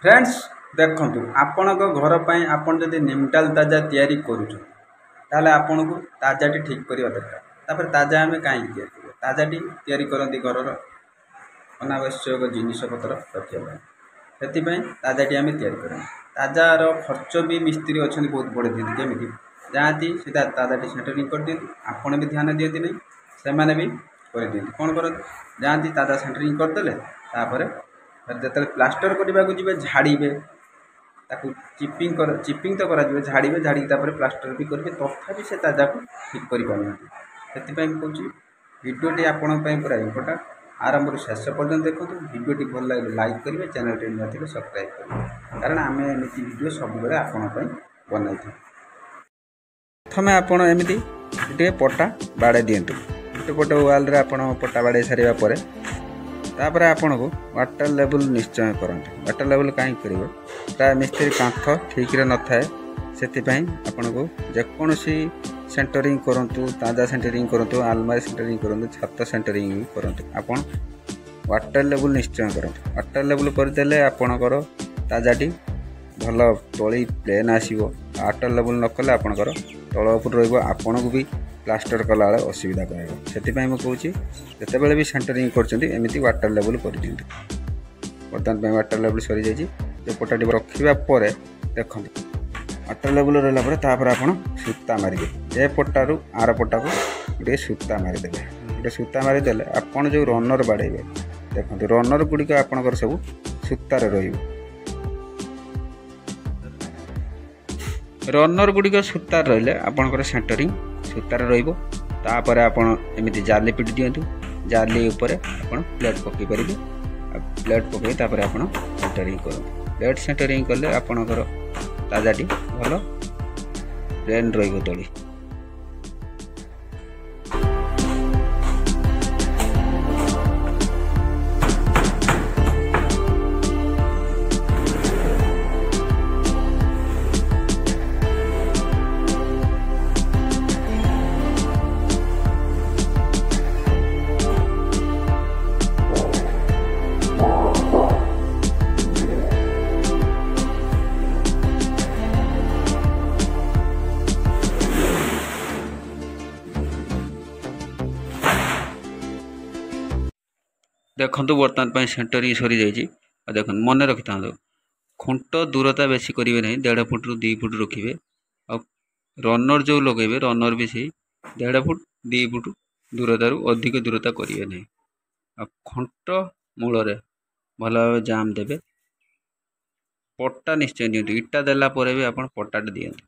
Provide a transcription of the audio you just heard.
Friends देखंतु आपणक घर पई आपण जदि निमटाल ताजा तैयारी करूछु ताले आपनको ताजाटी ठीक करिया दरकार। तापर ताजा हमें काई तैयारी ताजाटी तैयारी करंती घरर अनावश्यक जिनिस पत्र रखिया से ताजाटी आम तैयारी करें। ताजार खर्च भी मिस्त्री अच्छा बहुत बढ़े दिखती केमी जाती सीधा ताजाटी सेंटरिंग कर दिखती आपण भी ध्यान दिखती नहीं से भी कर दिखती कौन करते जाती ताजा सेंटरिंग करदे जो प्लास्टर करने को जी झाड़े ताकू चिपिंग तो करा झाड़े झाड़ी प्लास्टर भी करेंगे तथापि से ताजा को ठीक कर कहूँ भिडियोटी आपण पूरा इम्पोर्टाट आरंभ शेष पर्यटन देखो भिडियोटी भल लगे लाइक करेंगे चैनल टी नुआ थे सब्सक्राइब करेंगे कारण आम एमती भिडियो सब आपण बनाई प्रथम आपण एमती गोटे पटा बाड़े दिंतु गोटे पटे वाल पटा बाड़े सारा तापर आपन को वाटर लेवल निश्चय करते वाटर लेवल कहीं करेंगे प्राय मिस्त्री कांथ ठीक न थाए से आपन को जेकोसी सेंटरिंग करूँ ताजा सेंटरिंग करूँ आलमारी सेंटरिंग करूँ छत सेंटरिंग भी करूँ आपन वाटर लेवल निश्चय करते वाटर लेवल करदे आपणकर ताजाटी भल तली प्लेन आसो वाटर लेवल न कले आपणकर तल उपर रन को भी प्लास्टर कला बेले असुविधा कर मुझे जिते भी सेंटरिंग करमती वाटर लेवल कर दिखाँ बर्तमान वाटर लेवल सरी जाइए जो पटाटी रखा देखो वाटर लेवल रहा आप सूता मारिदे ए पटारू आर पटा को गोटे सूता मारिदे गोटे सूता मारिदे आपड़ जो रनर बाड़े देखो रनर गुड़िक आपंकर सब सूतार रनर गुड़िक सूतार रही आपंकर सेंटरिंग सूतार रहीपर आपड़ एमती जाली पिटी दिंतु जाली उपर आप प्लेट पकई पारे प्लेट पकई आप सेंटरिंग करूँ प्लेट सेंटरिंग कले आपणकर ताजाटी भल प्लेन रही देखु बर्तमान सेंटरिंग सरी जाइए देख मन रखी था खुंट दूरता बेसी करेंगे ना 1.5 फुट रू 2 फुट रखिए और रनर जो लगे रनर भी से 1.5 फुट 2 फुट दूरतार अधिक दूरता करेंगे ना खुंट मूल भल भाव जाम देवे पट्टा निश्चय दिंतु इटा देला भी आप पट्टा दिंतु